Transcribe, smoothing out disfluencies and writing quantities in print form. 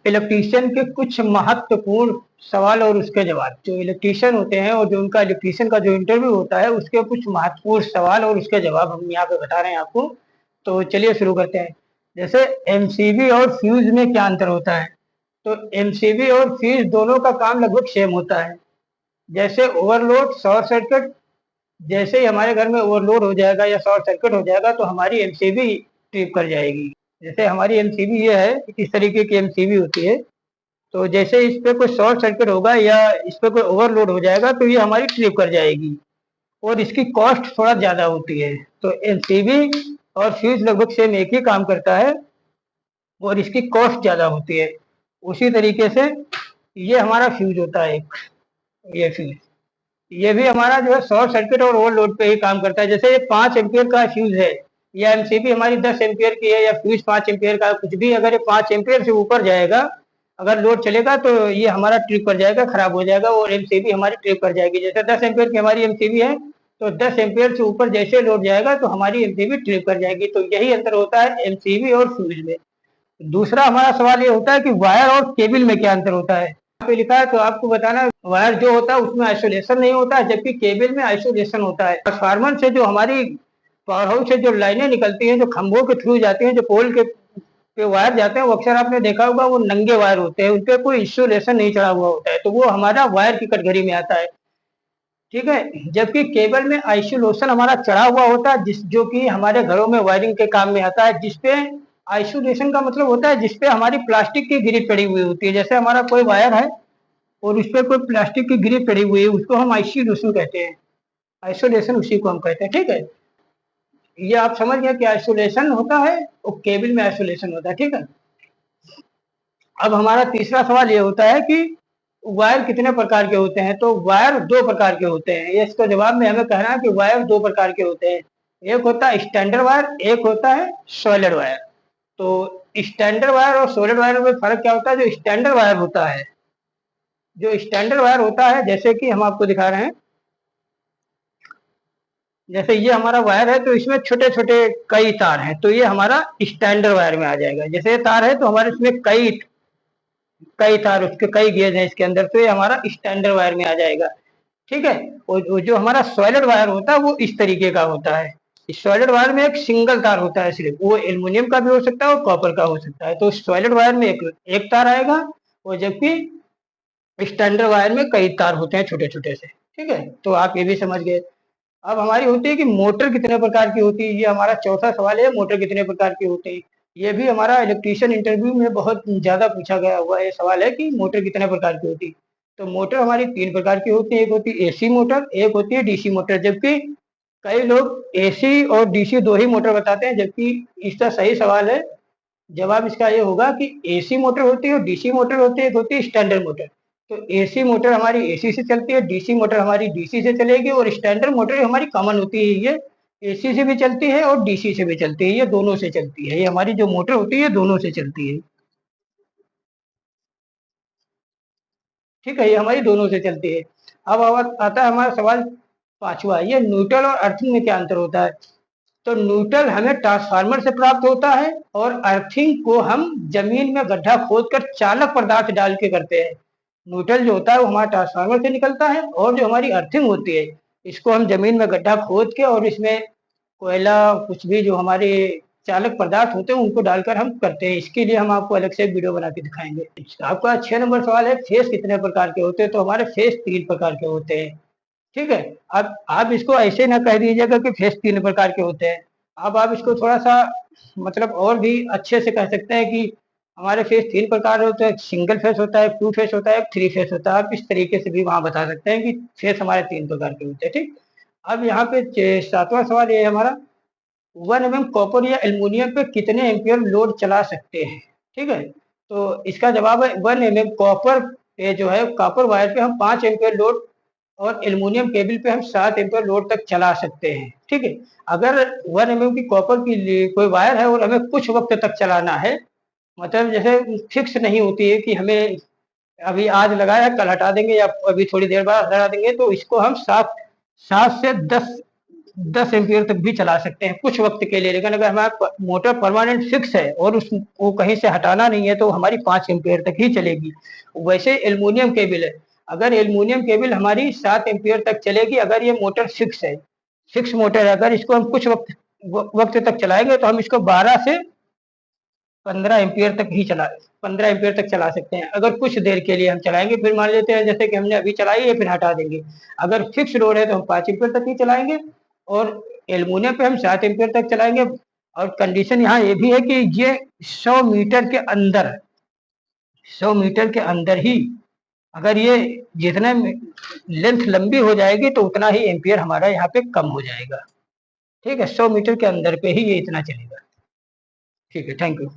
Electrician के कुछ महत्वपूर्ण सवाल और उसके जवाब। जो इलेक्ट्रीशियन होते हैं और जो उनका इलेक्ट्रीशियन का जो इंटरव्यू होता है उसके कुछ महत्वपूर्ण सवाल और उसके जवाब हम यहाँ पे बता रहे हैं आपको। तो चलिए शुरू करते हैं। जैसे एमसीबी और फ्यूज में क्या अंतर होता है? तो एमसीबी और फ्यूज दोनों का काम लगभग सेम होता है। जैसे ओवरलोड, शॉर्ट सर्किट, जैसे ही हमारे घर में ओवरलोड हो जाएगा या शॉर्ट सर्किट हो जाएगा तो हमारी एमसीबी ट्रिप कर जाएगी। जैसे हमारी एमसीबी ये है, इस तरीके की एमसीबी होती है। तो जैसे इस पे कोई शॉर्ट सर्किट होगा या इस पे कोई ओवरलोड हो जाएगा तो ये हमारी ट्रिप कर जाएगी और इसकी कॉस्ट थोड़ा ज़्यादा होती है। तो एमसीबी और फ्यूज लगभग सेम एक ही काम करता है और इसकी कॉस्ट ज़्यादा होती है। उसी तरीके से ये हमारा फ्यूज होता है एक, ये फ्यूज, ये भी हमारा जो है शॉर्ट सर्किट और ओवरलोड पे ही काम करता है। जैसे ये 5 एम्पियर का फ्यूज है या एमसीबी हमारी 10 एम्पियर की है या फ्यूज 5 एम्पियर का, कुछ भी अगर ये 5 एम्पियर से ऊपर जाएगा, अगर लोड चलेगा तो ये हमारा ट्रिप कर जाएगा, खराब हो जाएगा और एमसीबी हमारी ट्रिप कर जाएगी। जैसे 10 एम्पियर की हमारी एमसीबी है तो 10 एम्पियर से ऊपर जैसे लोड जाएगा तो हमारी एमसीबी ट्रिप कर जाएगी। तो यही अंतर होता है एमसीबी और फ्यूज में। दूसरा हमारा सवाल ये होता है कि वायर और केबल में क्या अंतर होता है? यहाँ पे लिखा है तो आपको बताना, वायर जो होता है उसमें आइसोलेशन नहीं होता है जबकि केबल में आइसोलेशन होता है। ट्रांसफार्मर से जो हमारी पावर हाउस से जो लाइनें निकलती हैं, जो खंभों के थ्रू जाती हैं, जो पोल के पे वायर जाते हैं, वो अक्सर आपने देखा होगा वो नंगे वायर होते हैं, उन पे कोई इंसुलेशन नहीं चढ़ा हुआ होता है, तो वो हमारा वायर की कैटेगरी में आता है। ठीक है, जबकि केबल में आइसोलेशन हमारा चढ़ा हुआ होता है, जिस जो कि हमारे घरों में वायरिंग के काम में आता है, जिसपे आइसोलेशन का मतलब होता है जिसपे हमारी प्लास्टिक की ग्रिप चढ़ी हुई होती है। जैसे हमारा कोई वायर है और उस पर कोई प्लास्टिक की ग्रिप चढ़ी हुई है, उसको हम आइसोलेशन कहते हैं। आइसोलेशन उसी को हम कहते हैं। ठीक है, ये आप समझ गए कि आइसोलेशन होता है और केबल में आइसोलेशन होता है। ठीक है, अब हमारा तीसरा सवाल ये होता है कि वायर कितने प्रकार के होते हैं? तो वायर 2 प्रकार के होते हैं। ये इसका जवाब में हमें कहना है कि वायर 2 प्रकार के होते हैं। एक होता है स्टैंडर्ड वायर, एक होता है सॉलिड वायर। तो स्टैंडर्ड वायर और सॉलिड वायर में फर्क क्या होता है? जो स्टैंडर्ड वायर होता है, जो स्टैंडर्ड वायर होता है, जैसे कि हम आपको दिखा रहे हैं, जैसे ये हमारा वायर है तो इसमें छोटे छोटे कई तार हैं, तो ये हमारा स्टैंडर्ड वायर में आ जाएगा। जैसे ये तार है तो हमारे इसमें कई कई तार, उसके कई गेज हैं इसके अंदर, तो ये हमारा स्टैंडर्ड वायर में आ जाएगा। ठीक है, और जो हमारा सॉलिड वायर होता है वो इस तरीके का होता है। सॉलिड वायर में एक सिंगल तार होता है, सिर्फ वो एल्युमिनियम का भी हो सकता है और कॉपर का हो सकता है। तो सॉलिड वायर में एक तार आएगा और जबकि स्टैंडर्ड वायर में कई तार होते हैं छोटे छोटे से। ठीक है, तो आप ये भी समझ गए। अब हमारी होती है कि मोटर कितने प्रकार की होती है, ये हमारा चौथा सवाल है, मोटर कितने प्रकार की होती है। ये भी हमारा इलेक्ट्रीशियन इंटरव्यू में बहुत ज्यादा पूछा गया हुआ ये सवाल है कि मोटर कितने प्रकार की होती है। तो मोटर हमारी 3 प्रकार की होती है, एक होती है एसी मोटर, एक होती है डीसी मोटर। जबकि कई लोग एसी और डीसी 2 ही मोटर बताते हैं, जबकि इसका सही सवाल है, जवाब इसका ये होगा कि एसी मोटर होती है और डीसी मोटर होती है, एक होती है स्टैंडर्ड मोटर। तो एसी मोटर हमारी एसी से चलती है, डीसी मोटर हमारी डीसी से चलेगी और स्टैंडर्ड मोटर हमारी कॉमन होती है, ये एसी से भी चलती है और डीसी से भी चलती है, ये दोनों से चलती है। ये हमारी जो मोटर होती है दोनों से चलती है। ठीक है, ये हमारी दोनों से चलती है। अब आता है हमारा सवाल पांचवा, ये न्यूट्रल और अर्थिंग में क्या अंतर होता है? तो न्यूट्रल हमें ट्रांसफार्मर से प्राप्त होता है और अर्थिंग को हम जमीन में गड्ढा खोदकर चालक पदार्थ डाल के करते हैं। न्यूट्रल जो होता है वो हमारा ट्रांसफार्मर से निकलता है और जो हमारी अर्थिंग होती है इसको हम जमीन में गड्ढा खोद के और इसमें कोयला, कुछ भी जो हमारे चालक पदार्थ होते हैं उनको डालकर हम करते हैं। इसके लिए हम आपको अलग से एक वीडियो बना के दिखाएंगे। आपका 6 नंबर सवाल है, फेस कितने प्रकार के होते हैं? तो हमारे फेस 3 प्रकार के होते हैं। ठीक है, अब आप इसको ऐसे ना कह दीजिएगा कि फेस 3 प्रकार के होते हैं। अब आप इसको थोड़ा सा मतलब और भी अच्छे से कह सकते हैं कि हमारे फेस 3 प्रकार होते हैं, सिंगल फेस होता है, 2 फेस होता है, 3 फेस होता है। आप इस तरीके से भी वहां बता सकते हैं कि फेस हमारे 3 प्रकार के होते हैं। ठीक, अब यहाँ पे 7वां सवाल ये है हमारा, 1 mm कॉपर या एल्युमिनियम पे कितने एम्पियर लोड चला सकते हैं? ठीक है, तो इसका जवाब है 1 mm कॉपर पे जो है, कॉपर वायर पे हम 5 एम्पियर लोड और एल्युमिनियम केबल पे हम 7 एम्पियर लोड तक चला सकते हैं। ठीक है, अगर 1 mm की कॉपर की कोई वायर है और हमें कुछ वक्त तक चलाना है, मतलब जैसे फिक्स नहीं होती है कि हमें अभी आज लगाया कल हटा देंगे या अभी थोड़ी देर बाद हटा देंगे, तो इसको हम 7 से 10 10 एम्पियर तक भी चला सकते हैं कुछ वक्त के लिए, लेकिन अगर हमारा मोटर परमानेंट फिक्स है और उसको कहीं से हटाना नहीं है तो हमारी 5 एम्पियर तक ही चलेगी। वैसे एल्युमिनियम केबल है, अगर एल्युमिनियम केबल हमारी 7 एम्पियर तक चलेगी अगर ये मोटर फिक्स है, फिक्स मोटर है, अगर इसको हम कुछ वक्त तक चलाएंगे तो हम इसको 12 से 15 एम्पियर तक ही 15 एम्पियर तक चला सकते हैं। अगर कुछ देर के लिए हम चलाएंगे, फिर मान लेते हैं जैसे कि हमने अभी चलाई है फिर हटा देंगे। अगर फिक्स लोड है तो हम 5 एम्पियर तक ही चलाएंगे और एल्युमिनियम पे हम 7 एम्पियर तक चलाएंगे। और कंडीशन यहाँ ये भी है कि ये 100 मीटर के अंदर, 100 मीटर के अंदर ही, अगर ये जितना लेंथ लंबी हो जाएगी तो उतना ही एम्पियर हमारा यहाँ पे कम हो जाएगा। ठीक है, 100 मीटर के अंदर पे ही ये इतना चलेगा। ठीक है, थैंक यू।